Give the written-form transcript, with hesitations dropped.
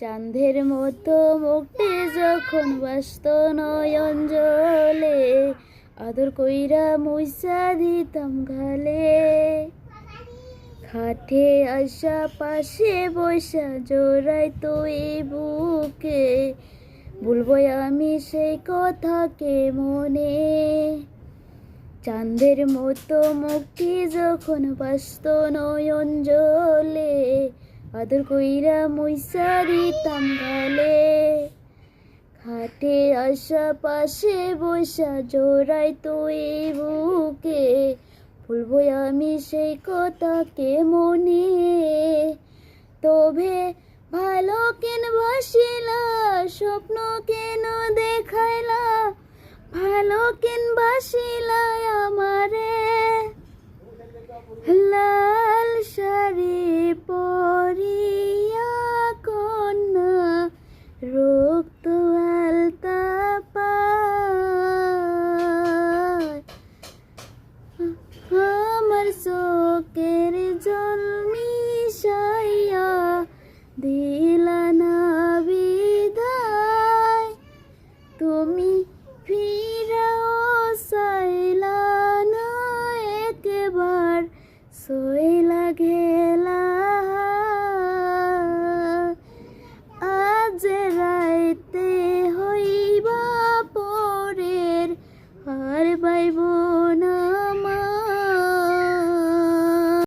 চাঁদের মতো মুক্তি যখন বাসত নয়ন জলে, আদর কইরা মুইসা দিতাম গালে। খাটে আসা পাশে বৈশা জোড়াই তুই বুকে, বলবো আমি সেই কথাকে মনে। চাঁদের মতো মুক্তি যখন বাসত নয়ন জলে, আদর কইরা মুইসা দিতাম গালে। খাটে আসা পাশে বৈশা জোড়াই তুই বুকে, বলবো আমি সেই কথাকে মনে। তবে ভালো কেন বাসিলা, স্বপ্ন কেন দেখাইলা, ভালো কেন বাসিলা আমারে। লাল শাড়ি পরি